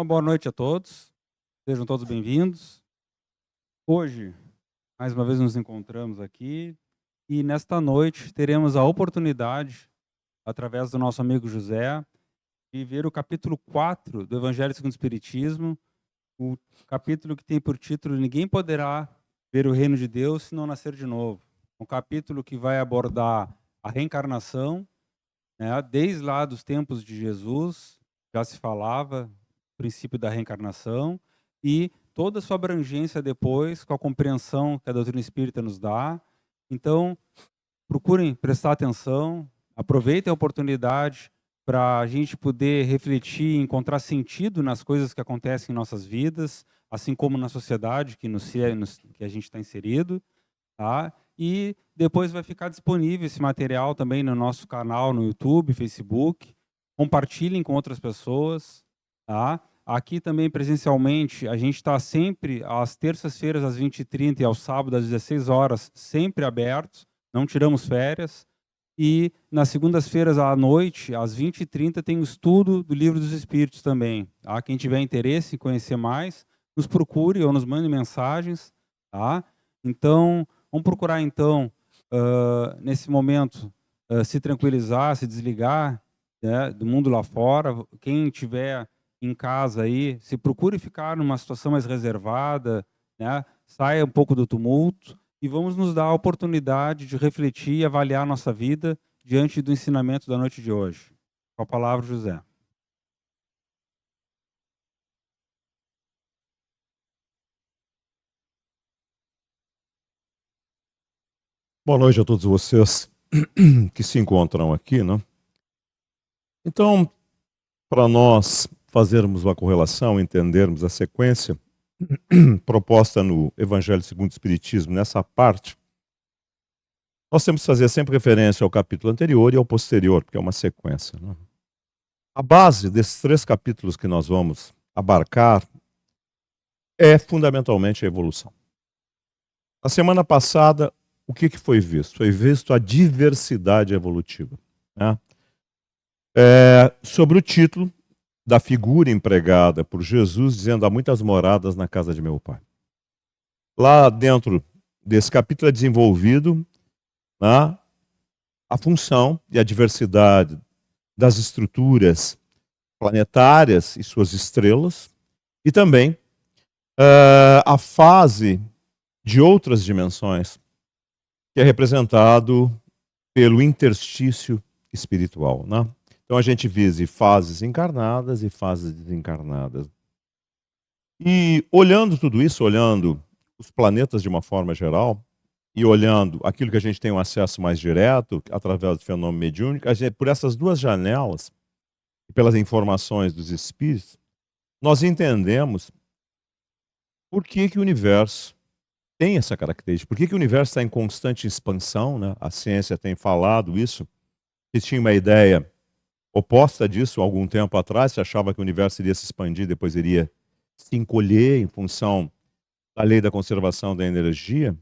Uma boa noite a todos, sejam todos bem-vindos. Hoje, mais uma vez nos encontramos aqui e nesta noite teremos a oportunidade, através do nosso amigo José, de ver o capítulo 4 do Evangelho segundo o Espiritismo, o capítulo que tem por título Ninguém poderá ver o reino de Deus se não nascer de novo. Um capítulo que vai abordar a reencarnação, né, desde lá dos tempos de Jesus, já se falava princípio da reencarnação e toda a sua abrangência depois, com a compreensão que a doutrina espírita nos dá. Então, procurem prestar atenção, aproveitem a oportunidade para a gente poder refletir, encontrar sentido nas coisas que acontecem em nossas vidas, assim como na sociedade que a gente está inserido, tá? E depois vai ficar disponível esse material também no nosso canal no YouTube, Facebook. Compartilhem com outras pessoas, tá? Aqui também presencialmente, a gente está sempre às terças-feiras às 20h30 e aos sábados às 16 horas, sempre abertos, não tiramos férias. E nas segundas-feiras à noite, às 20h30, tem o estudo do Livro dos Espíritos também. Tá? Quem tiver interesse em conhecer mais, nos procure ou nos mande mensagens. Tá? Então, vamos procurar então, nesse momento, se tranquilizar, se desligar, né, do mundo lá fora. Quem tiver em casa aí, se procure ficar numa situação mais reservada, né, saia um pouco do tumulto e vamos nos dar a oportunidade de refletir e avaliar a nossa vida diante do ensinamento da noite de hoje. Com a palavra, José. Boa noite a todos vocês que se encontram aqui, né? Então, para nós fazermos uma correlação, entendermos a sequência proposta no Evangelho segundo o Espiritismo, nessa parte, nós temos que fazer sempre referência ao capítulo anterior e ao posterior, porque é uma sequência, né? A base desses 3 capítulos que nós vamos abarcar é fundamentalmente a evolução. Na semana passada, o que foi visto? Foi visto a diversidade evolutiva, né? Sobre o título da figura empregada por Jesus, dizendo: há muitas moradas na casa de meu Pai. Lá dentro desse capítulo é desenvolvido, né, a função e a diversidade das estruturas planetárias e suas estrelas, e também a fase de outras dimensões, que é representado pelo interstício espiritual, né? Então a gente vise fases encarnadas e fases desencarnadas. E olhando tudo isso, olhando os planetas de uma forma geral, e olhando aquilo que a gente tem um acesso mais direto, através do fenômeno mediúnico, por essas 2 janelas, e pelas informações dos espíritos, nós entendemos por que o universo tem essa característica, por que o universo está em constante expansão, né? A ciência tem falado isso, que tinha uma ideia oposta disso há algum tempo atrás, se achava que o universo iria se expandir, depois iria se encolher em função da lei da conservação da energia.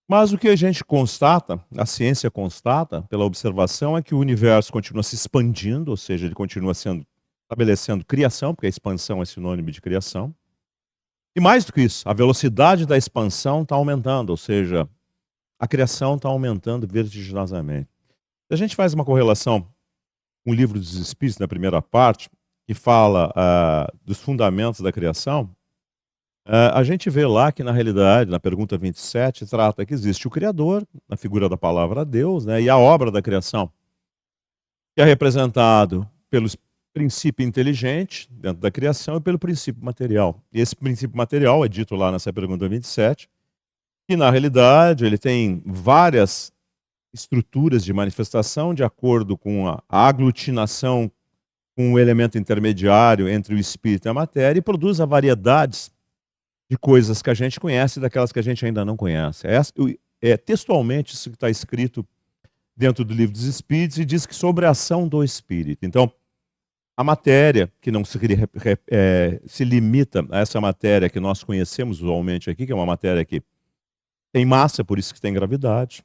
Mas o que a gente constata, a ciência constata, pela observação, é que o universo continua se expandindo, ou seja, ele continua estabelecendo criação, porque a expansão é sinônimo de criação. E mais do que isso, a velocidade da expansão está aumentando, ou seja, a criação está aumentando vertiginosamente. Se a gente faz uma correlação com o Livro dos Espíritos, na primeira parte, que fala dos fundamentos da criação, a gente vê lá que, na realidade, na pergunta 27, trata que existe o Criador, na figura da palavra Deus, né, e a obra da criação, que é representado pelo princípio inteligente dentro da criação e pelo princípio material. E esse princípio material é dito lá nessa pergunta 27, que, na realidade, ele tem várias estruturas de manifestação de acordo com a aglutinação com o elemento intermediário entre o espírito e a matéria, e produz variedades de coisas que a gente conhece e daquelas que a gente ainda não conhece. É textualmente isso que está escrito dentro do Livro dos Espíritos, e diz que sobre a ação do espírito. Então, a matéria, que não se limita a essa matéria que nós conhecemos usualmente aqui, que é uma matéria que tem massa, por isso que tem gravidade.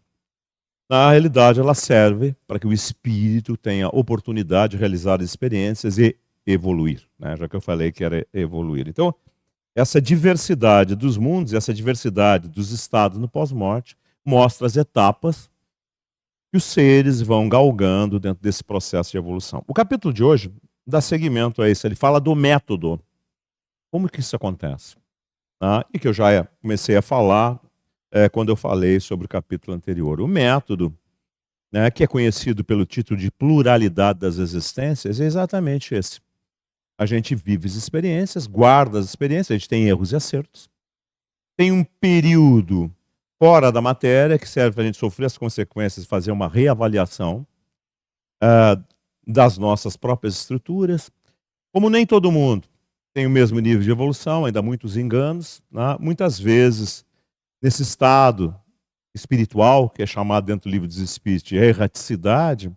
Na realidade, ela serve para que o espírito tenha oportunidade de realizar experiências e evoluir, né? Já que eu falei que era evoluir. Então, essa diversidade dos mundos, essa diversidade dos estados no pós-morte, mostra as etapas que os seres vão galgando dentro desse processo de evolução. O capítulo de hoje dá seguimento a isso, ele fala do método. Como que isso acontece? E que eu já comecei a falar quando eu falei sobre o capítulo anterior. O método, né, que é conhecido pelo título de pluralidade das existências, é exatamente esse. A gente vive as experiências, guarda as experiências, a gente tem erros e acertos. Tem um período fora da matéria que serve para a gente sofrer as consequências, fazer uma reavaliação das nossas próprias estruturas. Como nem todo mundo tem o mesmo nível de evolução, ainda há muitos enganos, né? Muitas vezes, nesse estado espiritual, que é chamado dentro do livro dos Espíritos de erraticidade,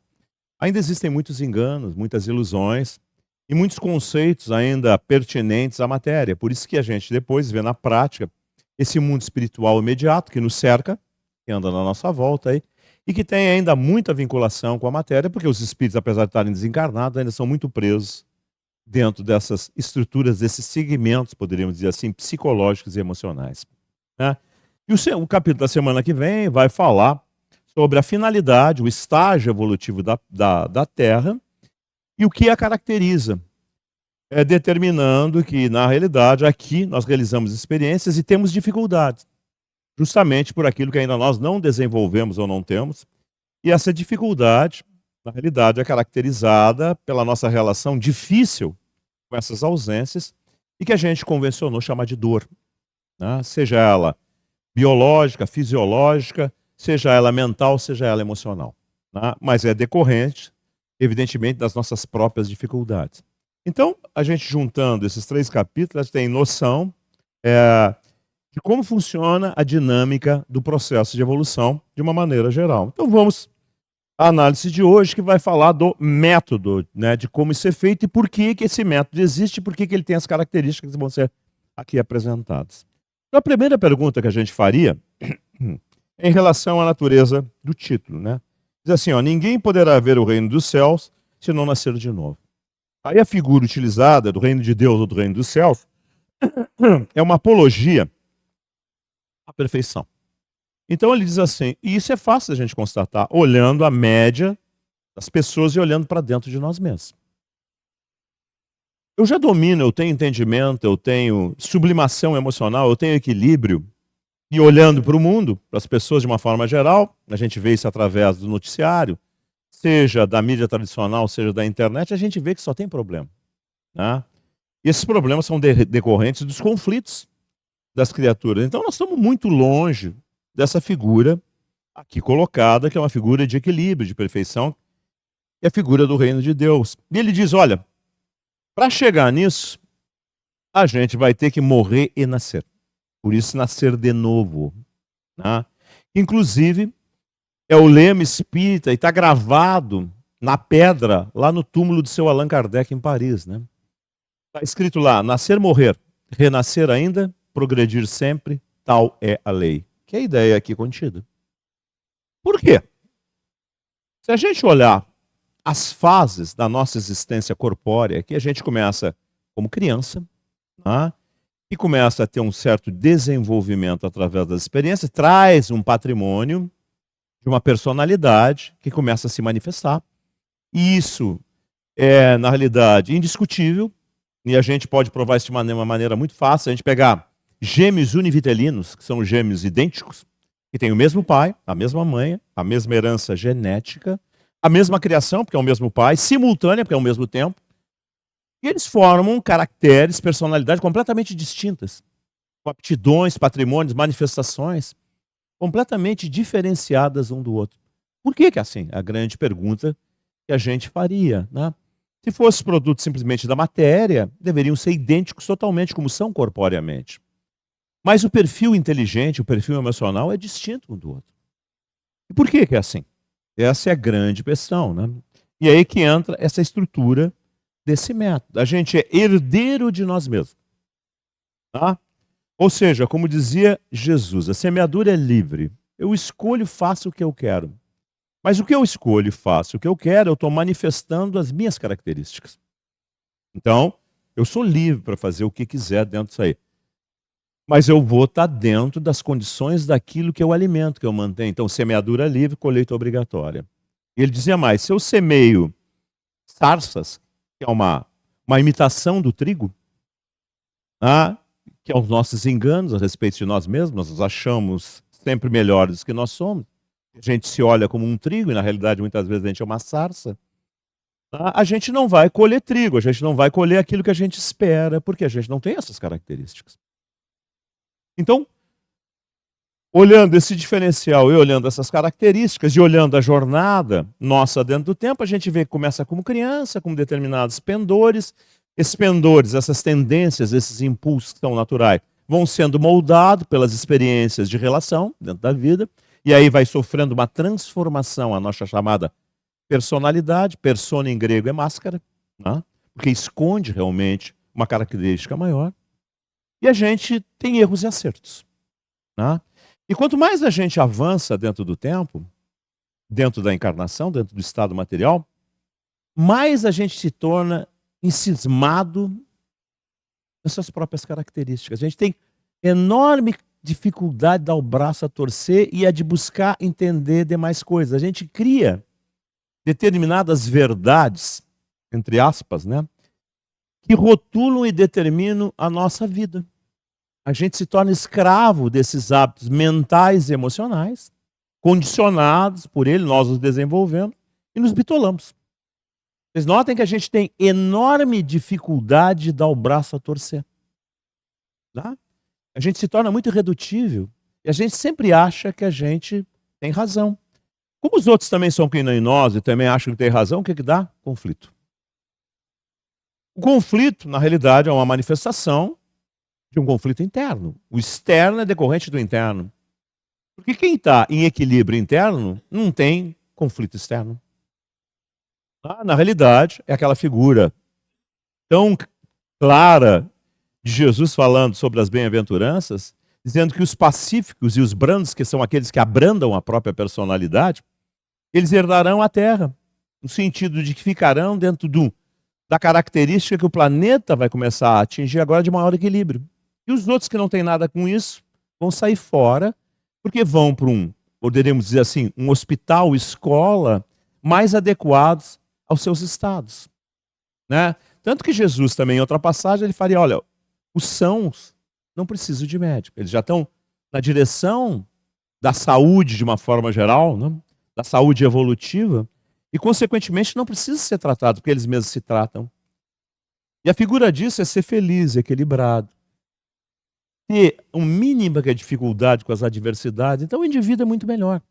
ainda existem muitos enganos, muitas ilusões e muitos conceitos ainda pertinentes à matéria. Por isso que a gente depois vê na prática esse mundo espiritual imediato que nos cerca, que anda na nossa volta aí, e que tem ainda muita vinculação com a matéria, porque os espíritos, apesar de estarem desencarnados, ainda são muito presos dentro dessas estruturas, desses segmentos, poderíamos dizer assim, psicológicos e emocionais, né? E o capítulo da semana que vem vai falar sobre a finalidade, o estágio evolutivo da Terra e o que a caracteriza, determinando que, na realidade, aqui nós realizamos experiências e temos dificuldades, justamente por aquilo que ainda nós não desenvolvemos ou não temos. E essa dificuldade, na realidade, é caracterizada pela nossa relação difícil com essas ausências e que a gente convencionou chamar de dor, né? Seja ela biológica, fisiológica, seja ela mental, seja ela emocional, né? Mas é decorrente, evidentemente, das nossas próprias dificuldades. Então, a gente juntando esses 3 capítulos, tem noção de como funciona a dinâmica do processo de evolução de uma maneira geral. Então, vamos à análise de hoje, que vai falar do método, né, de como isso é feito e por que esse método existe e por que ele tem as características que vão ser aqui apresentadas. Então, a primeira pergunta que a gente faria é em relação à natureza do título, né? Diz assim, ninguém poderá ver o reino dos céus se não nascer de novo. Aí a figura utilizada do reino de Deus ou do reino dos céus é uma apologia à perfeição. Então ele diz assim, e isso é fácil a gente constatar, olhando a média das pessoas e olhando para dentro de nós mesmos. Eu já domino, eu tenho entendimento, eu tenho sublimação emocional, eu tenho equilíbrio, e olhando para o mundo, para as pessoas de uma forma geral, a gente vê isso através do noticiário, seja da mídia tradicional, seja da internet, a gente vê que só tem problema, né? E esses problemas são decorrentes dos conflitos das criaturas. Então nós estamos muito longe dessa figura aqui colocada, que é uma figura de equilíbrio, de perfeição, que é a figura do reino de Deus. E ele diz, olha, para chegar nisso, a gente vai ter que morrer e nascer. Por isso, nascer de novo, né? Inclusive, é o lema espírita e está gravado na pedra, lá no túmulo do seu Allan Kardec, em Paris, né? Está escrito lá, nascer, morrer, renascer ainda, progredir sempre, tal é a lei. Que é a ideia aqui contida. Por quê? Se a gente olhar as fases da nossa existência corpórea, que a gente começa como criança, né? E começa a ter um certo desenvolvimento através das experiências, traz um patrimônio de uma personalidade que começa a se manifestar. E isso é, na realidade, indiscutível, e a gente pode provar isso de uma maneira muito fácil. A gente pegar gêmeos univitelinos, que são gêmeos idênticos, que têm o mesmo pai, a mesma mãe, a mesma herança genética, a mesma criação, porque é o mesmo pai, simultânea, porque é ao mesmo tempo, e eles formam caracteres, personalidades completamente distintas, com aptidões, patrimônios, manifestações completamente diferenciadas um do outro. Por que é assim? A grande pergunta que a gente faria, né? Se fosse produto simplesmente da matéria, deveriam ser idênticos totalmente como são corporeamente. Mas o perfil inteligente, o perfil emocional é distinto um do outro. E por que é assim? Essa é a grande questão, né? E aí que entra essa estrutura desse método. A gente é herdeiro de nós mesmos, tá? Ou seja, como dizia Jesus, a semeadura é livre. Eu escolho, faço o que eu quero. Mas o que eu escolho e faço o que eu quero, eu estou manifestando as minhas características. Então, eu sou livre para fazer o que quiser dentro disso aí. Mas eu vou estar dentro das condições daquilo que eu alimento, que eu mantenho. Então, semeadura livre, colheita obrigatória. E ele dizia mais, se eu semeio sarças, que é uma imitação do trigo, que é os nossos enganos a respeito de nós mesmos, nós nos achamos sempre melhores que nós somos. A gente se olha como um trigo e, na realidade, muitas vezes a gente é uma sarça. A gente não vai colher trigo, a gente não vai colher aquilo que a gente espera, porque a gente não tem essas características. Então, olhando esse diferencial e olhando essas características e olhando a jornada nossa dentro do tempo, a gente vê que começa como criança, com determinados pendores. Esses pendores, essas tendências, esses impulsos que são naturais, vão sendo moldados pelas experiências de relação dentro da vida, e aí vai sofrendo uma transformação, a nossa chamada personalidade. Persona em grego é máscara, porque esconde realmente uma característica maior. E a gente tem erros e acertos. E quanto mais a gente avança dentro do tempo, dentro da encarnação, dentro do estado material, mais a gente se torna encismado nas suas próprias características. A gente tem enorme dificuldade de dar o braço a torcer e a de buscar entender demais coisas. A gente cria determinadas verdades, entre aspas, que rotulam e determinam a nossa vida. A gente se torna escravo desses hábitos mentais e emocionais, condicionados por ele, nós os desenvolvemos e nos bitolamos. Vocês notem que a gente tem enorme dificuldade de dar o braço a torcer. A gente se torna muito irredutível e a gente sempre acha que a gente tem razão. Como os outros também são que nem nós e também acham que tem razão, o que dá? Conflito. O conflito, na realidade, é uma manifestação de um conflito interno. O externo é decorrente do interno. Porque quem está em equilíbrio interno não tem conflito externo. Na realidade, é aquela figura tão clara de Jesus falando sobre as bem-aventuranças, dizendo que os pacíficos e os brandos, que são aqueles que abrandam a própria personalidade, eles herdarão a terra, no sentido de que ficarão dentro da característica que o planeta vai começar a atingir agora de maior equilíbrio. E os outros que não têm nada com isso vão sair fora, porque vão para poderíamos dizer assim, um hospital, escola, mais adequados aos seus estados. Tanto que Jesus também, em outra passagem, ele faria, olha, os sãos não precisam de médico, eles já estão na direção da saúde de uma forma geral, da saúde evolutiva, e consequentemente não precisam ser tratados, porque eles mesmos se tratam. E a figura disso é ser feliz, equilibrado, ter um mínima dificuldade com as adversidades, então o indivíduo é muito melhor.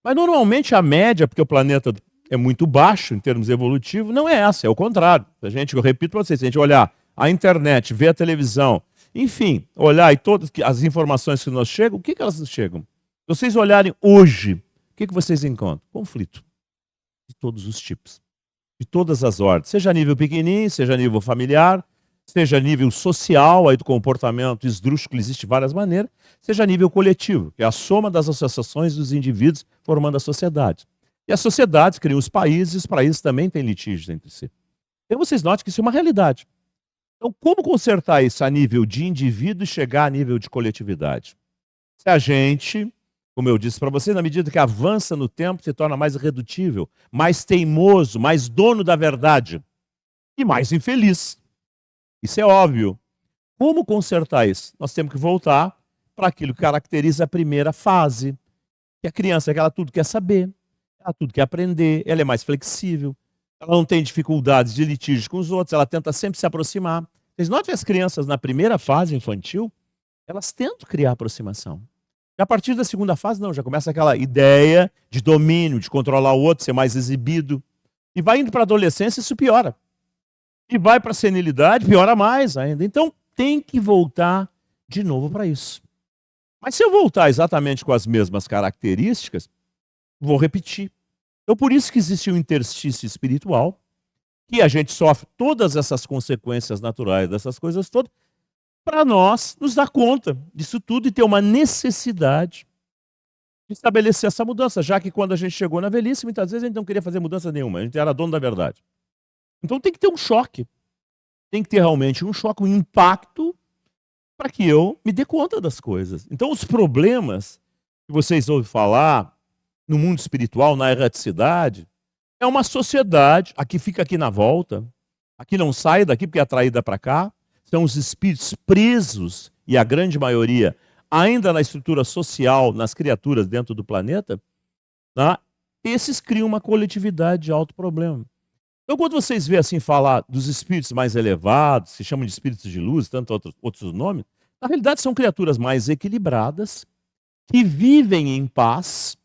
Mas normalmente a média, porque o planeta é muito baixo em termos evolutivos, não é essa, é o contrário. Eu repito para vocês, se a gente olhar a internet, ver a televisão, enfim, olhar e todas as informações que nos chegam, o que elas nos chegam? Se vocês olharem hoje, o que vocês encontram? Conflito. De todos os tipos. De todas as ordens. Seja a nível pequenininho, seja a nível familiar, seja a nível social, aí do comportamento esdrúxulo, existe várias maneiras, seja a nível coletivo, que é a soma das associações dos indivíduos formando a sociedade. E as sociedades criam os países também têm litígios entre si. Então vocês notem que isso é uma realidade. Então, como consertar isso a nível de indivíduo e chegar a nível de coletividade? Se a gente, como eu disse para vocês, na medida que avança no tempo, se torna mais irredutível, mais teimoso, mais dono da verdade e mais infeliz. Isso é óbvio. Como consertar isso? Nós temos que voltar para aquilo que caracteriza a primeira fase, que a criança é que ela tudo quer saber, ela tudo quer aprender, ela é mais flexível, ela não tem dificuldades de litígios com os outros, ela tenta sempre se aproximar. Vocês notem que as crianças na primeira fase infantil, elas tentam criar aproximação. E a partir da segunda fase, não, já começa aquela ideia de domínio, de controlar o outro, ser mais exibido. E vai indo para a adolescência, isso piora. E vai para a senilidade, piora mais ainda. Então, tem que voltar de novo para isso. Mas se eu voltar exatamente com as mesmas características, vou repetir. Então, por isso que existe um interstício espiritual, que a gente sofre todas essas consequências naturais dessas coisas todas, para nós nos dar conta disso tudo e ter uma necessidade de estabelecer essa mudança, já que quando a gente chegou na velhice, muitas vezes a gente não queria fazer mudança nenhuma, a gente era dono da verdade. Então tem que ter um choque. tem que ter realmente um choque, um impacto, para que eu me dê conta das coisas. Então, os problemas que vocês ouvem falar no mundo espiritual, na erraticidade, é uma sociedade, aqui fica aqui na volta, aqui não sai daqui porque é atraída para cá, são os espíritos presos, e a grande maioria ainda na estrutura social, nas criaturas dentro do planeta, tá? Esses criam uma coletividade de alto problema. Então, quando vocês vêem assim falar dos espíritos mais elevados, se chamam de espíritos de luz, tanto outros nomes, na realidade são criaturas mais equilibradas, que vivem em paz,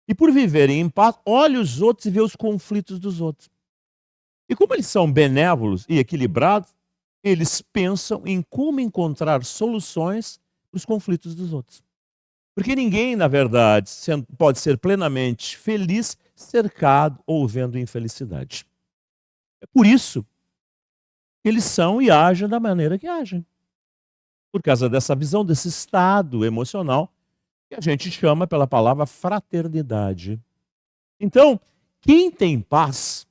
e por viverem em paz, olham os outros e vê os conflitos dos outros. E como eles são benévolos e equilibrados, eles pensam em como encontrar soluções para os conflitos dos outros. Porque ninguém, na verdade, pode ser plenamente feliz cercado ou vendo infelicidade. É por isso que eles são e agem da maneira que agem. Por causa dessa visão, desse estado emocional que a gente chama pela palavra fraternidade. Então, quem tem paz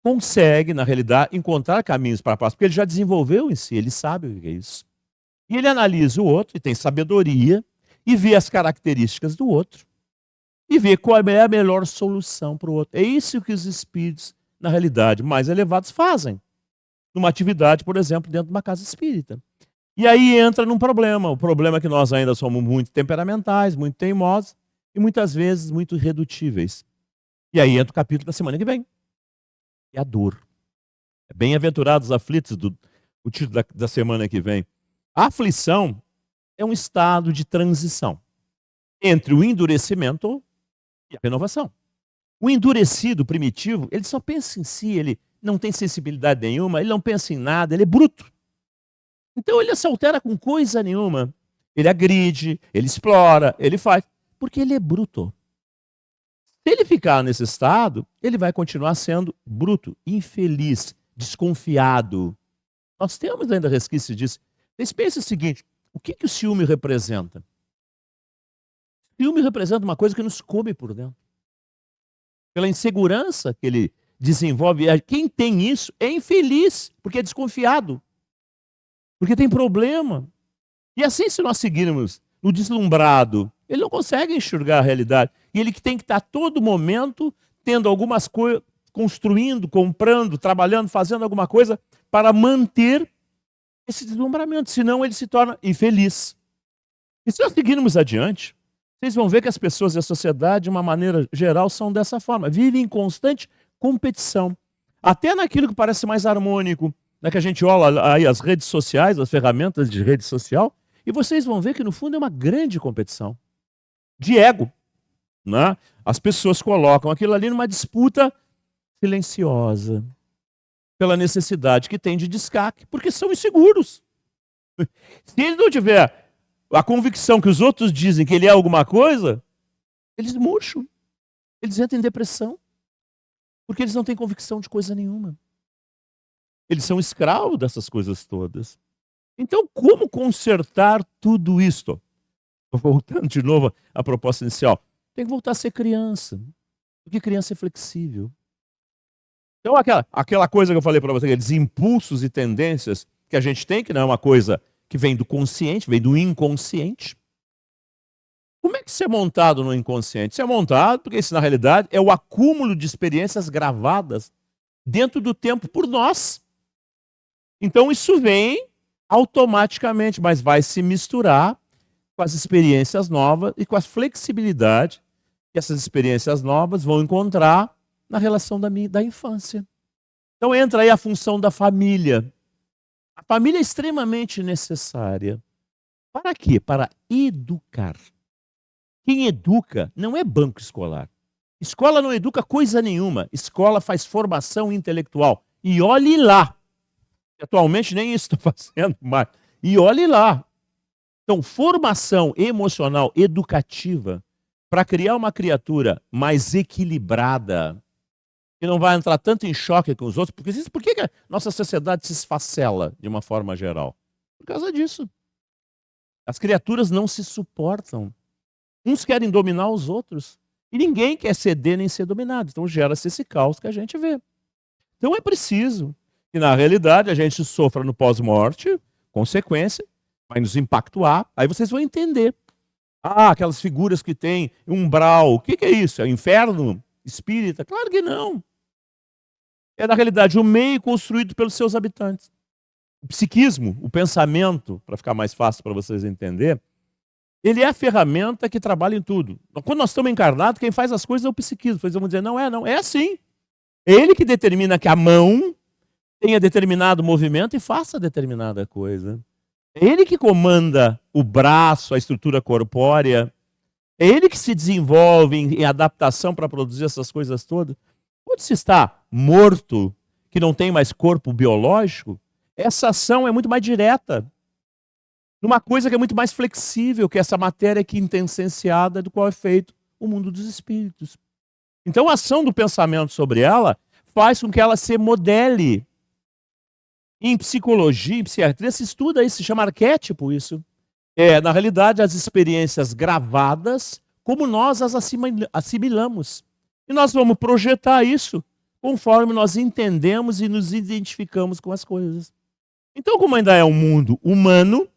consegue, na realidade, encontrar caminhos para a paz, porque ele já desenvolveu em si, ele sabe o que é isso. E ele analisa o outro, e tem sabedoria, e vê as características do outro, e vê qual é a melhor solução para o outro. É isso que os espíritos, na realidade, mais elevados fazem. Numa atividade, por exemplo, dentro de uma casa espírita. E aí entra num problema. O problema é que nós ainda somos muito temperamentais, muito teimosos, e muitas vezes muito irredutíveis. E aí entra o capítulo da semana que vem. É a dor. É Bem-aventurados os aflitos, o título da semana que vem. A aflição é um estado de transição entre o endurecimento e a renovação. O endurecido, primitivo, ele só pensa em si, ele não tem sensibilidade nenhuma, ele não pensa em nada, ele é bruto. Então ele se altera com coisa nenhuma. Ele agride, ele explora, ele faz, porque ele é bruto. Se ele ficar nesse estado, ele vai continuar sendo bruto, infeliz, desconfiado. Nós temos ainda resquício disso. Vocês pensem o seguinte, o que o ciúme representa? O ciúme representa uma coisa que nos come por dentro. Pela insegurança que ele desenvolve. Quem tem isso é infeliz, porque é desconfiado. Porque tem problema. E assim, se nós seguirmos no deslumbrado, ele não consegue enxergar a realidade. E ele tem que estar a todo momento tendo algumas coisas, construindo, comprando, trabalhando, fazendo alguma coisa para manter esse deslumbramento. Senão ele se torna infeliz. E se nós seguirmos adiante, vocês vão ver que as pessoas da sociedade, de uma maneira geral, são dessa forma. Vivem em constante competição. Até naquilo que parece mais harmônico, que a gente olha aí as redes sociais, as ferramentas de rede social, e vocês vão ver que no fundo é uma grande competição de ego, né? As pessoas colocam aquilo ali numa disputa silenciosa, pela necessidade que tem de destaque, porque são inseguros. Se ele não tiver a convicção que os outros dizem que ele é alguma coisa, eles murcham, eles entram em depressão, porque eles não têm convicção de coisa nenhuma. Eles são escravos dessas coisas todas. Então, como consertar tudo isto? Voltando de novo à proposta inicial. Tem que voltar a ser criança. Porque criança é flexível. Então, aquela coisa que eu falei para você, aqueles impulsos e tendências que a gente tem, que não é uma coisa que vem do consciente, vem do inconsciente. Como é que isso é montado no inconsciente? Isso é montado porque isso, na realidade, é o acúmulo de experiências gravadas dentro do tempo por nós. Então, isso vem automaticamente, mas vai se misturar com as experiências novas e com a flexibilidade que essas experiências novas vão encontrar na relação da infância. Então, entra aí a função da família. A família é extremamente necessária. Para quê? Para educar. Quem educa não é banco escolar. Escola não educa coisa nenhuma. Escola faz formação intelectual. E olhe lá. Atualmente nem isso está fazendo mais. E olhe lá. Então, formação emocional, educativa, para criar uma criatura mais equilibrada, que não vai entrar tanto em choque com os outros. Por que a nossa sociedade se esfacela de uma forma geral? Por causa disso. As criaturas não se suportam. Uns querem dominar os outros. E ninguém quer ceder nem ser dominado. Então gera-se esse caos que a gente vê. Então é preciso que na realidade a gente sofra no pós-morte, consequência, vai nos impactuar, aí vocês vão entender. Aquelas figuras que tem umbral, o que é isso? É o inferno espírita? Claro que não. É na realidade o meio construído pelos seus habitantes. O psiquismo, o pensamento, para ficar mais fácil para vocês entenderem, ele é a ferramenta que trabalha em tudo. Quando nós estamos encarnados, quem faz as coisas é o psiquismo. Vocês vão dizer, não, é assim. É ele que determina que a mão tenha determinado movimento e faça determinada coisa. É ele que comanda o braço, a estrutura corpórea. É ele que se desenvolve em adaptação para produzir essas coisas todas. Quando se está morto, que não tem mais corpo biológico, essa ação é muito mais direta. Numa coisa que é muito mais flexível, que é essa matéria quintessenciada do qual é feito o mundo dos espíritos. Então a ação do pensamento sobre ela faz com que ela se modele. Em psicologia, em psiquiatria, se estuda isso, se chama arquétipo isso. É, na realidade, as experiências gravadas, como nós as assimilamos. E nós vamos projetar isso conforme nós entendemos e nos identificamos com as coisas. Então, como ainda é um mundo humano,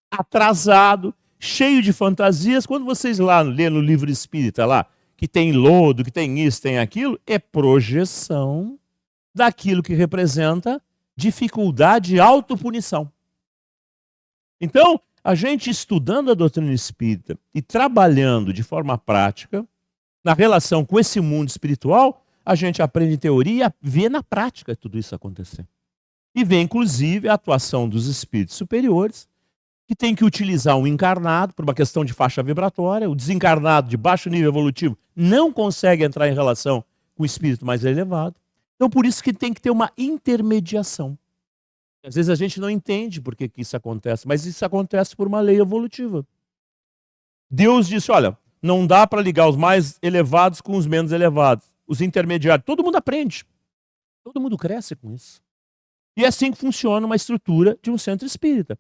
atrasado, cheio de fantasias, quando vocês lá lêem no livro espírita lá, que tem lodo, que tem isso, tem aquilo, é projeção daquilo que representa dificuldade e autopunição. Então, a gente estudando a doutrina espírita e trabalhando de forma prática, na relação com esse mundo espiritual, a gente aprende em teoria e vê na prática tudo isso acontecer. E vê, inclusive, a atuação dos espíritos superiores, que tem que utilizar um encarnado por uma questão de faixa vibratória. O desencarnado de baixo nível evolutivo não consegue entrar em relação com o espírito mais elevado. Então, por isso que tem que ter uma intermediação. Às vezes a gente não entende por que isso acontece, mas isso acontece por uma lei evolutiva. Deus disse, olha, não dá para ligar os mais elevados com os menos elevados. Os intermediários, todo mundo aprende. Todo mundo cresce com isso. E é assim que funciona uma estrutura de um centro espírita.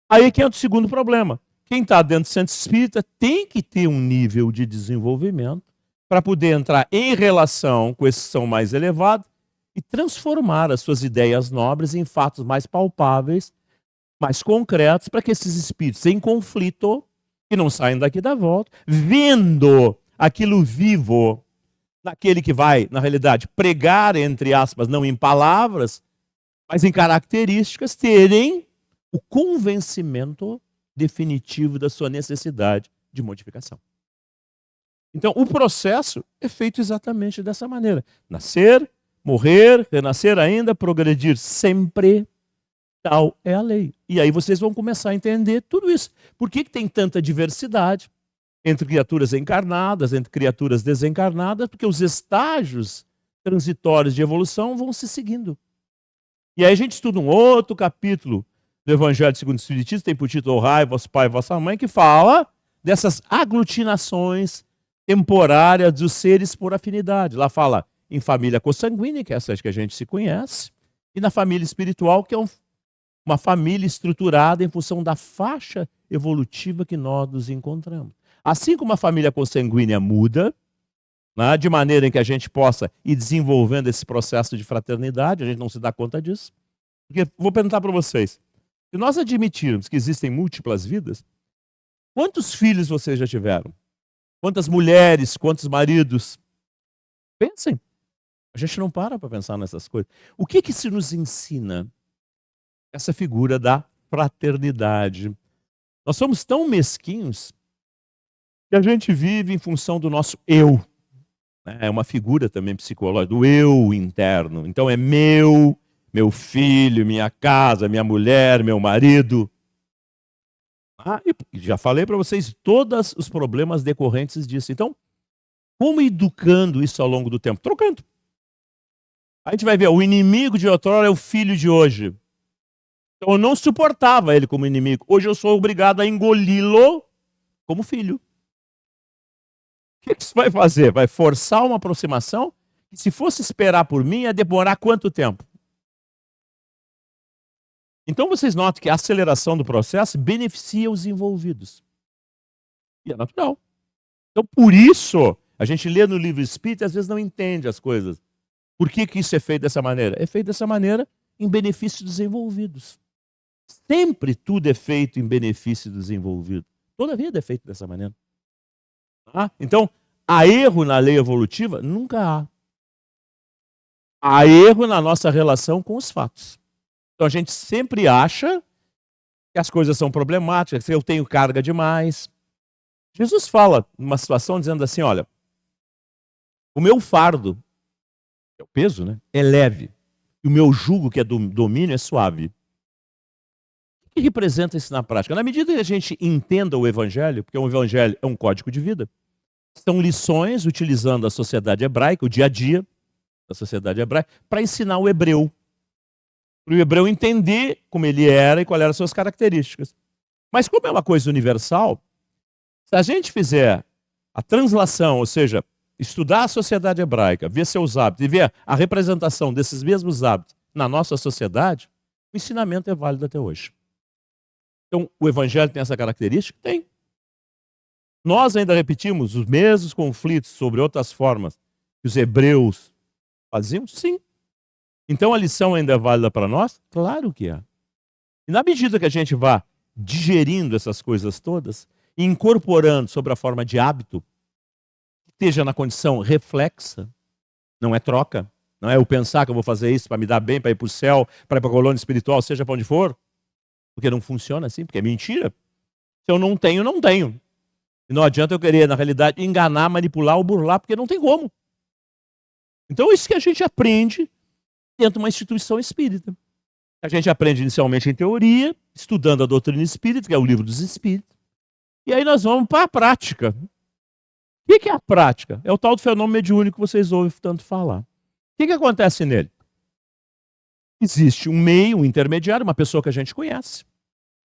Aí que entra o segundo problema. Quem está dentro do centro espírita tem que ter um nível de desenvolvimento para poder entrar em relação com esses que são mais elevados e transformar as suas ideias nobres em fatos mais palpáveis, mais concretos, para que esses espíritos em conflito, que não saem daqui da volta, vendo aquilo vivo, naquele que vai, na realidade, pregar, entre aspas, não em palavras, mas em características, terem o convencimento definitivo da sua necessidade de modificação. Então, o processo é feito exatamente dessa maneira. Nascer, morrer, renascer ainda, progredir sempre, tal é a lei. E aí vocês vão começar a entender tudo isso. Por que tem tanta diversidade entre criaturas encarnadas, entre criaturas desencarnadas? Porque os estágios transitórios de evolução vão se seguindo. E aí a gente estuda um outro capítulo do Evangelho segundo o Espiritismo, tem por título Honrai vosso pai e vossa mãe, que fala dessas aglutinações temporárias dos seres por afinidade. Lá fala em família consanguínea, que é essa que a gente se conhece, e na família espiritual, que é uma família estruturada em função da faixa evolutiva que nós nos encontramos. Assim como a família consanguínea muda, né, de maneira em que a gente possa ir desenvolvendo esse processo de fraternidade, a gente não se dá conta disso. Porque vou perguntar para vocês, se nós admitirmos que existem múltiplas vidas, quantos filhos vocês já tiveram? Quantas mulheres, quantos maridos? Pensem. A gente não para pensar nessas coisas. O que isso nos ensina? Essa figura da fraternidade. Nós somos tão mesquinhos que a gente vive em função do nosso eu. É uma figura também psicológica, do eu interno. Então é meu filho, minha casa, minha mulher, meu marido. E já falei para vocês todos os problemas decorrentes disso. Então, como educando isso ao longo do tempo? Trocando. A gente vai ver, o inimigo de outrora é o filho de hoje. Então eu não suportava ele como inimigo. Hoje eu sou obrigado a engoli-lo como filho. O que isso vai fazer? Vai forçar uma aproximação que, se fosse esperar por mim, ia demorar quanto tempo? Então vocês notam que a aceleração do processo beneficia os envolvidos. E é natural. Então por isso, a gente lê no livro espírita e às vezes não entende as coisas. Por que isso é feito dessa maneira? É feito dessa maneira em benefício dos envolvidos. Sempre tudo é feito em benefício dos envolvidos. Toda a vida é feita dessa maneira. Então, há erro na lei evolutiva? Nunca há. Há erro na nossa relação com os fatos. Então, a gente sempre acha que as coisas são problemáticas, que eu tenho carga demais. Jesus fala numa situação dizendo assim, olha, o meu fardo, é o peso, né? É leve. E o meu jugo, que é do domínio, é suave. O que representa isso na prática? Na medida que a gente entenda o Evangelho, porque o Evangelho é um código de vida, são lições utilizando a sociedade hebraica, o dia a dia da sociedade hebraica, para ensinar o hebreu. Para o hebreu entender como ele era e quais eram as suas características. Mas como é uma coisa universal, se a gente fizer a translação, ou seja, estudar a sociedade hebraica, ver seus hábitos e ver a representação desses mesmos hábitos na nossa sociedade, o ensinamento é válido até hoje. Então, o Evangelho tem essa característica? Tem. Nós ainda repetimos os mesmos conflitos sobre outras formas que os hebreus faziam? Sim. Então, a lição ainda é válida para nós? Claro que é. E na medida que a gente vá digerindo essas coisas todas e incorporando sobre a forma de hábito, que esteja na condição reflexa, não é troca, não é eu pensar que eu vou fazer isso para me dar bem, para ir para o céu, para ir para a colônia espiritual, seja para onde for, porque não funciona assim, porque é mentira. Se eu não tenho, não tenho. E não adianta eu querer, na realidade, enganar, manipular ou burlar, porque não tem como. Então, isso que a gente aprende dentro de uma instituição espírita. A gente aprende inicialmente em teoria, estudando a doutrina espírita, que é o livro dos espíritos. E aí nós vamos para a prática. O que é a prática? É o tal do fenômeno mediúnico que vocês ouvem tanto falar. O que acontece nele? Existe um meio, um intermediário, uma pessoa que a gente conhece,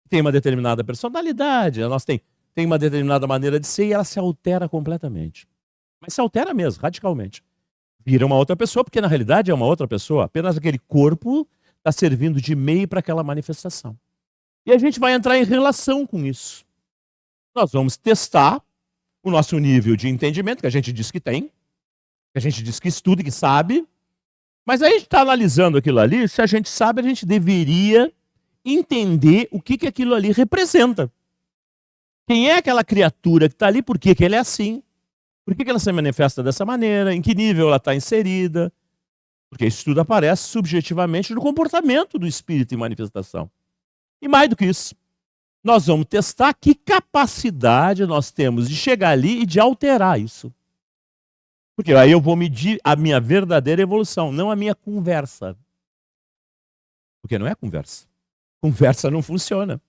tem uma determinada personalidade, nós tem uma determinada maneira de ser e ela se altera completamente. Mas se altera mesmo, radicalmente. Vira uma outra pessoa, porque na realidade é uma outra pessoa, apenas aquele corpo está servindo de meio para aquela manifestação. E a gente vai entrar em relação com isso. Nós vamos testar o nosso nível de entendimento, que a gente diz que tem, que a gente diz que estuda e que sabe, mas aí a gente está analisando aquilo ali, se a gente sabe, a gente deveria entender o que aquilo ali representa. Quem é aquela criatura que está ali, por que ele é assim? Por que ela se manifesta dessa maneira? Em que nível ela está inserida? Porque isso tudo aparece subjetivamente no comportamento do espírito em manifestação. E mais do que isso, nós vamos testar que capacidade nós temos de chegar ali e de alterar isso. Porque aí eu vou medir a minha verdadeira evolução, não a minha conversa. Porque não é conversa. Conversa não funciona.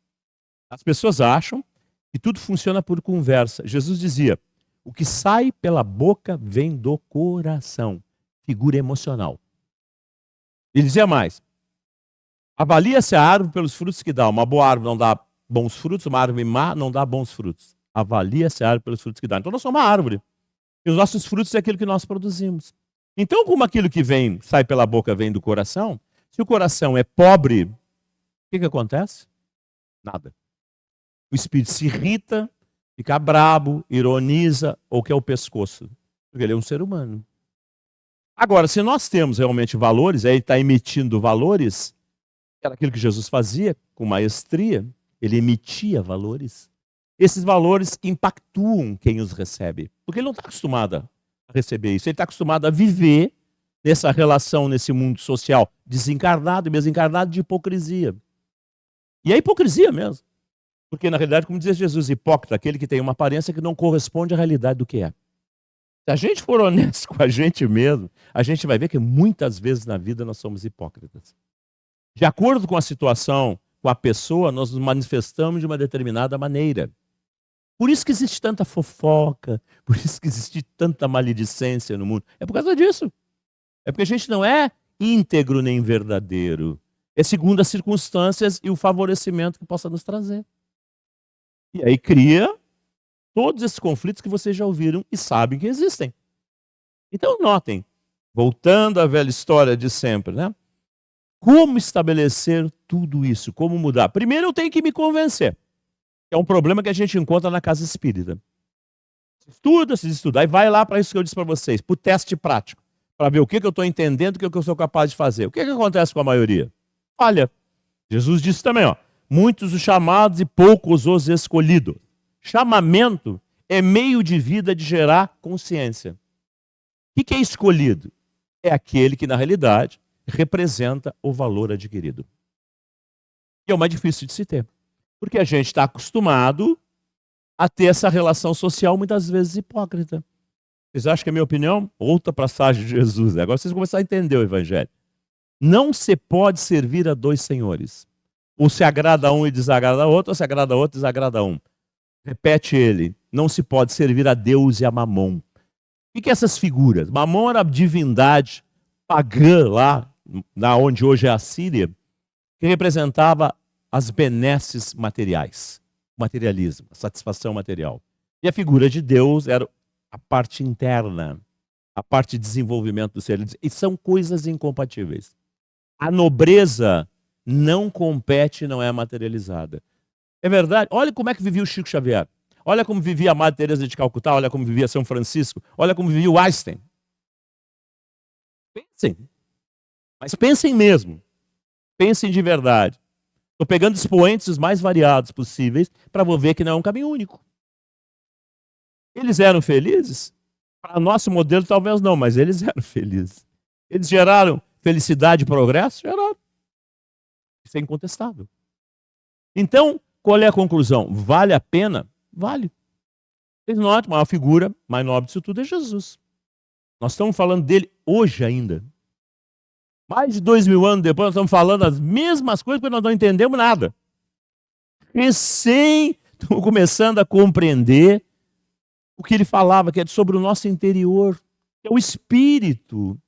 As pessoas acham que tudo funciona por conversa. Jesus dizia, o que sai pela boca vem do coração. Figura emocional. Ele dizia mais, avalia-se a árvore pelos frutos que dá. Uma boa árvore não dá bons frutos, uma árvore má não dá bons frutos. Avalia-se a árvore pelos frutos que dá. Então nós somos uma árvore. E os nossos frutos é aquilo que nós produzimos. Então, como aquilo que vem, sai pela boca, vem do coração, se o coração é pobre, o que acontece? Nada. O espírito se irrita, fica brabo, ironiza ou quer o pescoço. Porque ele é um ser humano. Agora, se nós temos realmente valores, aí ele está emitindo valores, era aquilo que Jesus fazia com maestria, ele emitia valores. Esses valores impactuam quem os recebe. Porque ele não está acostumado a receber isso. Ele está acostumado a viver nessa relação, nesse mundo social desencarnado e desencarnado de hipocrisia. E é hipocrisia mesmo. Porque, na realidade, como diz Jesus, hipócrita, aquele que tem uma aparência que não corresponde à realidade do que é. Se a gente for honesto com a gente mesmo, a gente vai ver que muitas vezes na vida nós somos hipócritas. De acordo com a situação, com a pessoa, nós nos manifestamos de uma determinada maneira. Por isso que existe tanta fofoca, por isso que existe tanta maledicência no mundo. É por causa disso. É porque a gente não é íntegro nem verdadeiro. É segundo as circunstâncias e o favorecimento que possa nos trazer. E aí cria todos esses conflitos que vocês já ouviram e sabem que existem. Então notem, voltando à velha história de sempre, né? Como estabelecer tudo isso? Como mudar? Primeiro eu tenho que me convencer. É um problema que a gente encontra na casa espírita. Se estudar, e vai lá para isso que eu disse para vocês, para o teste prático, para ver o que eu estou entendendo, o que eu sou capaz de fazer. O que acontece com a maioria? falha. Jesus disse também, muitos os chamados e poucos os escolhidos. Chamamento é meio de vida de gerar consciência. O que é escolhido? É aquele que, na realidade, representa o valor adquirido. E é o mais difícil de se ter. Porque a gente está acostumado a ter essa relação social, muitas vezes, hipócrita. Vocês acham que é a minha opinião? Outra passagem de Jesus. Agora vocês começam a entender o Evangelho. Não se pode servir a dois senhores. Ou se agrada a um e desagrada a outro, ou se agrada a outro e desagrada a um. Repete ele. Não se pode servir a Deus e a Mamon. O que é essas figuras? Mamon era a divindade pagã lá onde hoje é a Síria, que representava as benesses materiais, o materialismo, a satisfação material. E a figura de Deus era a parte interna, a parte de desenvolvimento do ser. E são coisas incompatíveis. A nobreza não compete, não é materializada. É verdade? Olha como é que vivia o Chico Xavier. Olha como vivia a Madre Teresa de Calcutá, olha como vivia São Francisco, olha como vivia o Einstein. Pensem. Mas pensem mesmo. Pensem de verdade. Estou pegando expoentes os mais variados possíveis para ver que não é um caminho único. Eles eram felizes? Para nosso modelo talvez não, mas eles eram felizes. Eles geraram felicidade e progresso? Geraram. Isso é incontestável. Então, qual é a conclusão? Vale a pena? Vale. Vocês notam, a figura mais nobre disso tudo é Jesus. Nós estamos falando dele hoje ainda. Mais de 2000 anos depois, nós estamos falando as mesmas coisas, porque nós não entendemos nada. Recém estamos começando a compreender o que ele falava, que é sobre o nosso interior, que é o espírito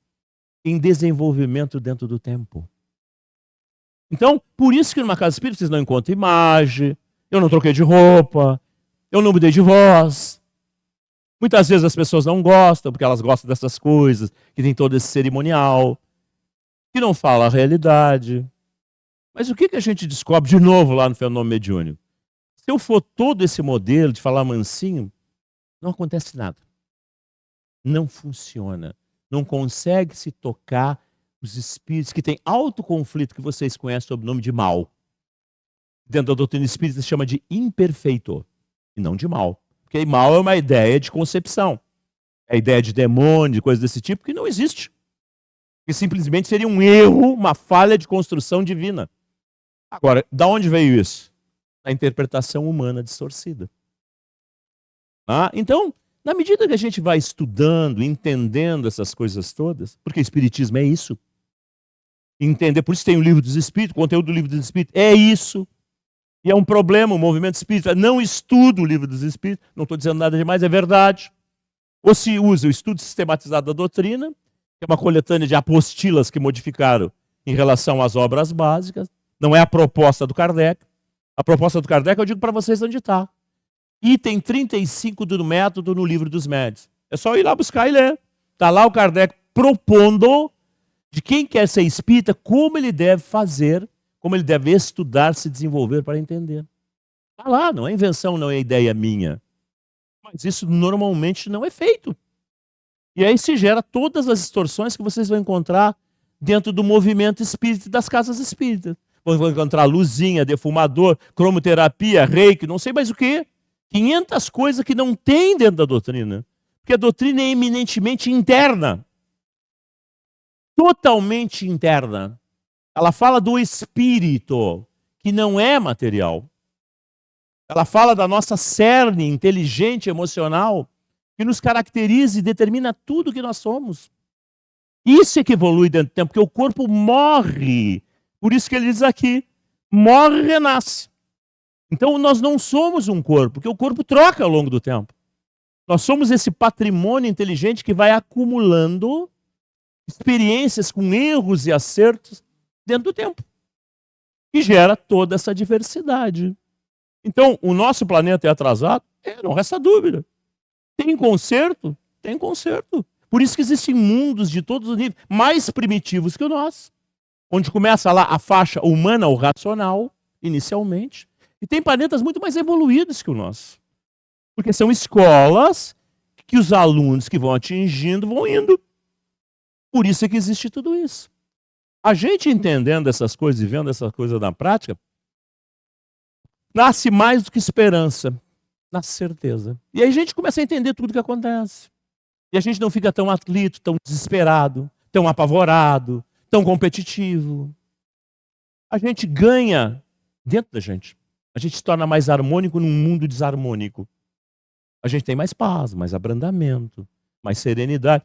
em desenvolvimento dentro do tempo. Então, por isso que numa casa espírita vocês não encontram imagem, eu não troquei de roupa, eu não mudei de voz. Muitas vezes as pessoas não gostam, porque elas gostam dessas coisas, que tem todo esse cerimonial, que não fala a realidade. Mas o que a gente descobre de novo lá no fenômeno mediúnico? Se eu for todo esse modelo de falar mansinho, não acontece nada. Não funciona. Não consegue se tocar os espíritos que têm alto conflito, que vocês conhecem sob o nome de mal. Dentro da doutrina espírita se chama de imperfeito, e não de mal. Porque mal é uma ideia de concepção. É a ideia de demônio, de coisa desse tipo, que não existe. Que simplesmente seria um erro, uma falha de construção divina. Agora, da onde veio isso? Da interpretação humana distorcida. Então, na medida que a gente vai estudando, entendendo essas coisas todas, porque Espiritismo é isso. Entender, por isso tem o Livro dos Espíritos, o conteúdo do Livro dos Espíritos é isso. E é um problema, o movimento espírita não estuda o Livro dos Espíritos, não estou dizendo nada demais, é verdade. Ou se usa o estudo sistematizado da doutrina, que é uma coletânea de apostilas que modificaram em relação às obras básicas, não é a proposta do Kardec. A proposta do Kardec, eu digo para vocês onde está. Item 35 do método no Livro dos Médiuns. É só ir lá buscar e ler. Está lá o Kardec propondo de quem quer ser espírita, como ele deve fazer, como ele deve estudar, se desenvolver para entender. Está lá, não é invenção, não é ideia minha. Mas isso normalmente não é feito. E aí se gera todas as distorções que vocês vão encontrar dentro do movimento espírita das casas espíritas. Vão encontrar luzinha, defumador, cromoterapia, reiki, não sei mais o que. 500 coisas que não tem dentro da doutrina. Porque a doutrina é eminentemente interna. Totalmente interna. Ela fala do espírito, que não é material. Ela fala da nossa cerne inteligente, emocional, que nos caracteriza e determina tudo que nós somos. Isso é que evolui dentro do tempo, porque o corpo morre. Por isso que ele diz aqui, morre e renasce. Então nós não somos um corpo, porque o corpo troca ao longo do tempo. Nós somos esse patrimônio inteligente que vai acumulando experiências com erros e acertos dentro do tempo, que gera toda essa diversidade. Então, o nosso planeta é atrasado? Não resta dúvida. Tem conserto? Tem conserto. Por isso que existem mundos de todos os níveis, mais primitivos que o nosso, onde começa lá a faixa humana, o racional, inicialmente, e tem planetas muito mais evoluídos que o nosso. Porque são escolas que os alunos que vão atingindo vão indo. Por isso é que existe tudo isso. A gente entendendo essas coisas e vendo essas coisas na prática, nasce mais do que esperança, nasce certeza. E aí a gente começa a entender tudo o que acontece. E a gente não fica tão aflito, tão desesperado, tão apavorado, tão competitivo. A gente ganha dentro da gente. A gente se torna mais harmônico num mundo desarmônico. A gente tem mais paz, mais abrandamento, mais serenidade.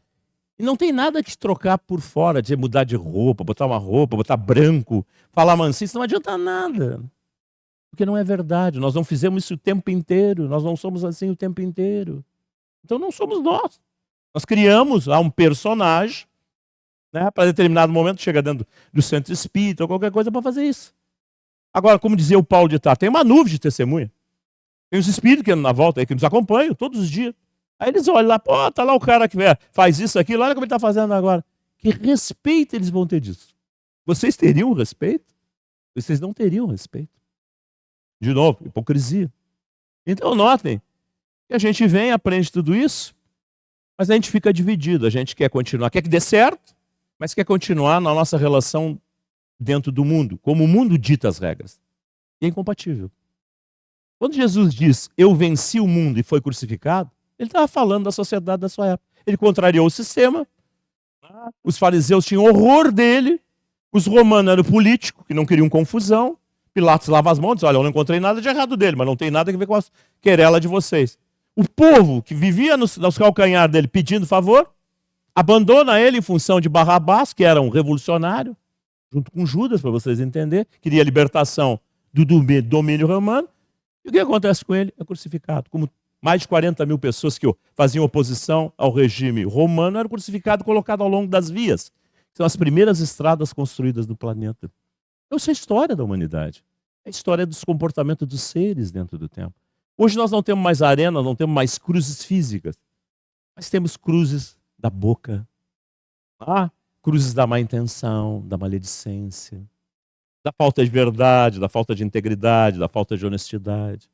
E não tem nada que trocar por fora, de mudar de roupa, botar branco, falar mansinho, isso não adianta nada. Porque não é verdade, nós não fizemos isso o tempo inteiro, nós não somos assim o tempo inteiro. Então não somos nós. Nós criamos lá um personagem, né, para determinado momento, chega dentro do centro espírita ou qualquer coisa para fazer isso. Agora, como dizia o Paulo de Tarso, tem uma nuvem de testemunha. Tem os espíritos que andam na volta aí, que nos acompanham todos os dias. Aí eles olham lá, pô, tá lá o cara que faz isso, aquilo, olha como ele está fazendo agora. Que respeito eles vão ter disso? Vocês teriam respeito? Vocês não teriam respeito. De novo, hipocrisia. Então notem que a gente vem, aprende tudo isso, mas a gente fica dividido. A gente quer continuar, quer que dê certo, mas quer continuar na nossa relação dentro do mundo, como o mundo dita as regras. E é incompatível. Quando Jesus diz, eu venci o mundo e foi crucificado, ele estava falando da sociedade da sua época. Ele contrariou o sistema, os fariseus tinham horror dele, os romanos eram políticos, que não queriam confusão, Pilatos lava as mãos e diz, olha, eu não encontrei nada de errado dele, mas não tem nada a ver com a querela de vocês. O povo que vivia nos calcanhares dele pedindo favor, abandona ele em função de Barrabás, que era um revolucionário, junto com Judas, para vocês entenderem, queria a libertação do domínio romano. E o que acontece com ele? É crucificado. Como mais de 40 mil pessoas que faziam oposição ao regime romano eram crucificados e colocados ao longo das vias. São as primeiras estradas construídas no planeta. Então, isso é a história da humanidade. É a história dos comportamentos dos seres dentro do tempo. Hoje nós não temos mais arenas, não temos mais cruzes físicas, mas temos cruzes da boca, cruzes da má intenção, da maledicência, da falta de verdade, da falta de integridade, da falta de honestidade.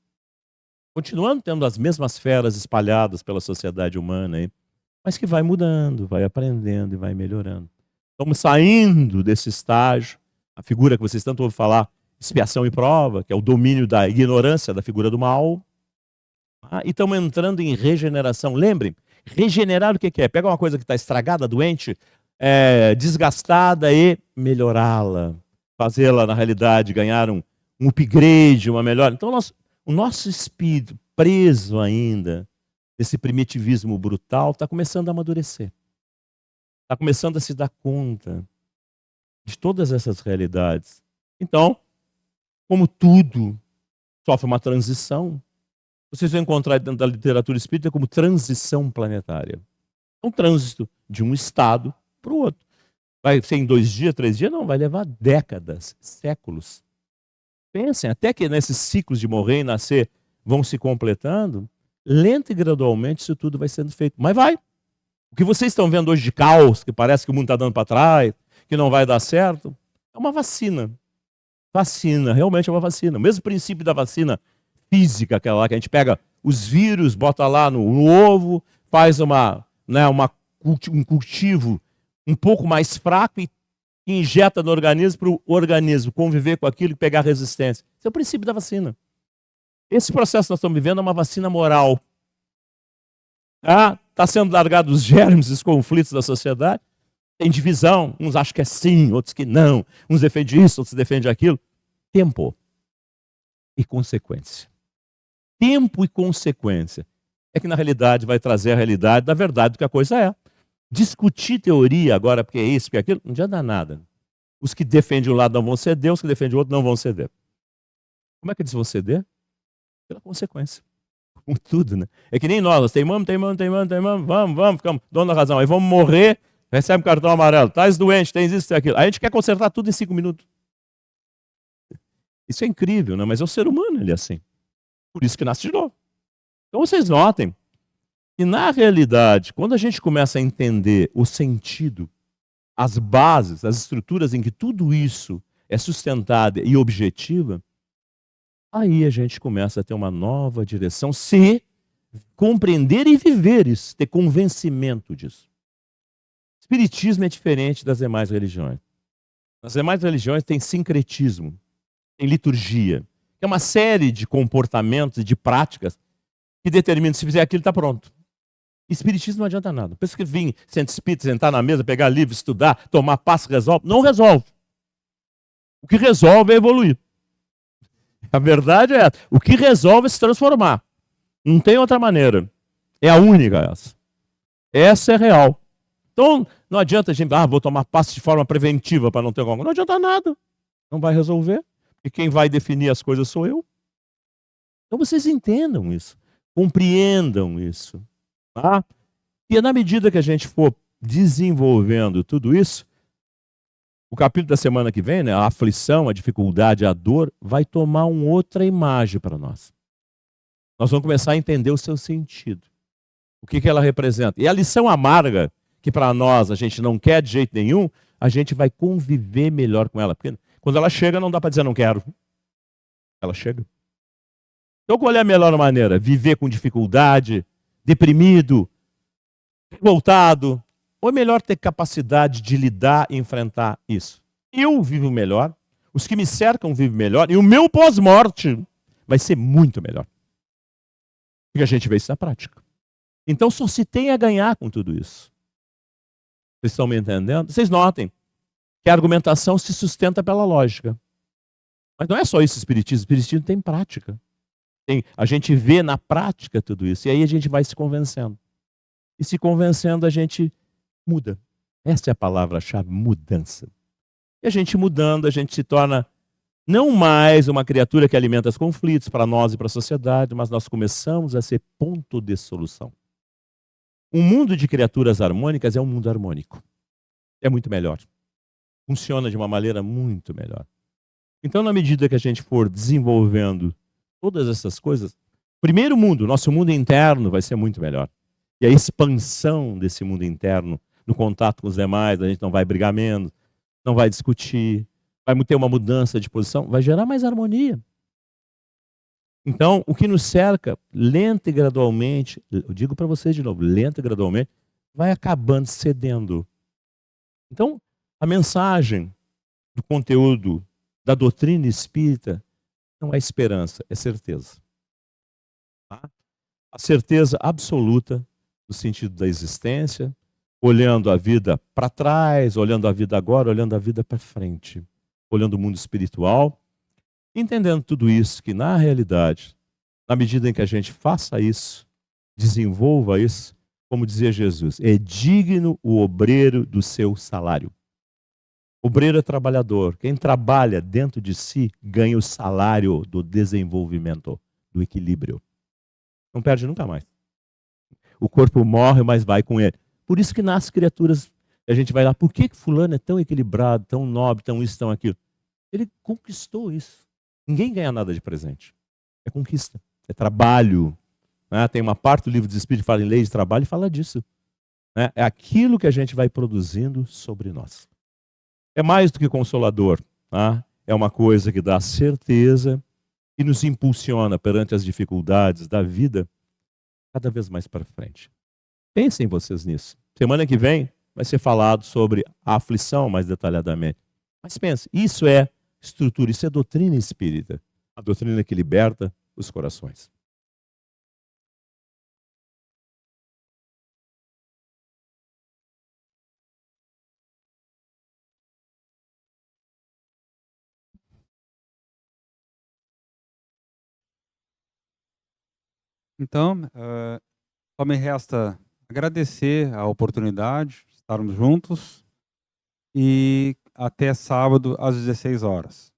Continuando tendo as mesmas feras espalhadas pela sociedade humana, hein? Mas que vai mudando, vai aprendendo e vai melhorando. Estamos saindo desse estágio, a figura que vocês tanto ouvem falar, expiação e prova, que é o domínio da ignorância, da figura do mal. E estamos entrando em regeneração. Lembrem, regenerar o que é? Pega uma coisa que está estragada, doente, desgastada e melhorá-la. Fazê-la, na realidade, ganhar um upgrade, uma melhora. Então, o nosso espírito, preso ainda nesse primitivismo brutal, está começando a amadurecer. Está começando a se dar conta de todas essas realidades. Então, como tudo sofre uma transição, vocês vão encontrar dentro da literatura espírita como transição planetária. Um trânsito de um estado para o outro. Vai ser em 2 dias, 3 dias? Não, vai levar décadas, séculos. Pensem, até que nesses ciclos de morrer e nascer vão se completando, lento e gradualmente isso tudo vai sendo feito. Mas vai. O que vocês estão vendo hoje de caos, que parece que o mundo está dando para trás, que não vai dar certo, é uma vacina. Vacina, realmente é uma vacina. O mesmo princípio da vacina física, aquela lá que a gente pega os vírus, bota lá no ovo, faz um cultivo um pouco mais fraco e injeta no organismo para o organismo conviver com aquilo e pegar resistência. Esse é o princípio da vacina. Esse processo que nós estamos vivendo é uma vacina moral. Está sendo largado os germes, os conflitos da sociedade. Tem divisão, uns acham que é sim, outros que não. Uns defendem isso, outros defendem aquilo. Tempo e consequência. Tempo e consequência. É que na realidade vai trazer a realidade da verdade do que a coisa é. Discutir teoria agora, porque é isso, porque é aquilo, não adianta nada. Os que defendem um lado não vão ceder, os que defendem o outro não vão ceder. Como é que eles vão ceder? Pela consequência. Como tudo, né? É que nem nós teimamos, vamos, ficamos, dono da razão. Aí vamos morrer, recebe um cartão amarelo, estás doente, tens isso, tem aquilo. Aí a gente quer consertar tudo em 5 minutos. Isso é incrível, né? Mas é o ser humano, ele é assim. Por isso que nasce de novo. Então vocês notem que na realidade, quando a gente começa a entender o sentido, as bases, as estruturas em que tudo isso é sustentado e objetiva, aí a gente começa a ter uma nova direção, se compreender e viver isso, ter convencimento disso. Espiritismo é diferente das demais religiões. As demais religiões têm sincretismo, tem liturgia, que é uma série de comportamentos e de práticas que determinam se fizer aquilo, está pronto. Espiritismo não adianta nada. Pensa que vir, centro espírita, sentar na mesa, pegar livro, estudar, tomar passo, resolve. Não resolve. O que resolve é evoluir. A verdade é essa. O que resolve é se transformar. Não tem outra maneira. É a única essa. Essa é real. Então, não adianta a gente, vou tomar passo de forma preventiva para não ter alguma coisa. Não adianta nada. Não vai resolver. E quem vai definir as coisas sou eu. Então vocês entendam isso. Compreendam isso. Tá? E na medida que a gente for desenvolvendo tudo isso, o capítulo da semana que vem, né, a aflição, a dificuldade, a dor, vai tomar uma outra imagem para nós. Nós vamos começar a entender o seu sentido. O que ela representa. E a lição amarga, que para nós a gente não quer de jeito nenhum, a gente vai conviver melhor com ela. Porque quando ela chega, não dá para dizer não quero. Ela chega. Então qual é a melhor maneira? Viver com dificuldade, deprimido, revoltado? Ou é melhor ter capacidade de lidar e enfrentar isso? Eu vivo melhor, os que me cercam vivem melhor, e o meu pós-morte vai ser muito melhor. Porque a gente vê isso na prática. Então só se tem a ganhar com tudo isso. Vocês estão me entendendo? Vocês notem que a argumentação se sustenta pela lógica. Mas não é só isso o espiritismo. O espiritismo tem prática. A gente vê na prática tudo isso. E aí a gente vai se convencendo. E se convencendo a gente muda. Essa é a palavra-chave, mudança. E a gente mudando, a gente se torna não mais uma criatura que alimenta os conflitos para nós e para a sociedade, mas nós começamos a ser ponto de solução. Um mundo de criaturas harmônicas é um mundo harmônico. É muito melhor. Funciona de uma maneira muito melhor. Então, na medida que a gente for desenvolvendo todas essas coisas, primeiro mundo, nosso mundo interno vai ser muito melhor. E a expansão desse mundo interno, no contato com os demais, a gente não vai brigar menos, não vai discutir, vai ter uma mudança de posição, vai gerar mais harmonia. Então, o que nos cerca, lenta e gradualmente, eu digo para vocês de novo, lenta e gradualmente, vai acabando cedendo. Então, a mensagem do conteúdo da doutrina espírita não é esperança, é certeza. Tá? A certeza absoluta no sentido da existência, olhando a vida para trás, olhando a vida agora, olhando a vida para frente, olhando o mundo espiritual, entendendo tudo isso, que na realidade, na medida em que a gente faça isso, desenvolva isso, como dizia Jesus, é digno o obreiro do seu salário. Obreiro é trabalhador. Quem trabalha dentro de si ganha o salário do desenvolvimento, do equilíbrio. Não perde nunca mais. O corpo morre, mas vai com ele. Por isso que nascem criaturas, a gente vai lá, por que fulano é tão equilibrado, tão nobre, tão isso, tão aquilo? Ele conquistou isso. Ninguém ganha nada de presente. É conquista, é trabalho. Né? Tem uma parte do livro dos Espíritos que fala em lei de trabalho e fala disso. Né? É aquilo que a gente vai produzindo sobre nós. É mais do que consolador. Tá? É uma coisa que dá certeza e nos impulsiona perante as dificuldades da vida cada vez mais para frente. Pensem vocês nisso. Semana que vem vai ser falado sobre a aflição mais detalhadamente. Mas pense, isso é estrutura, isso é doutrina espírita. A doutrina que liberta os corações. Então, só me resta agradecer a oportunidade de estarmos juntos e até sábado às 16 horas.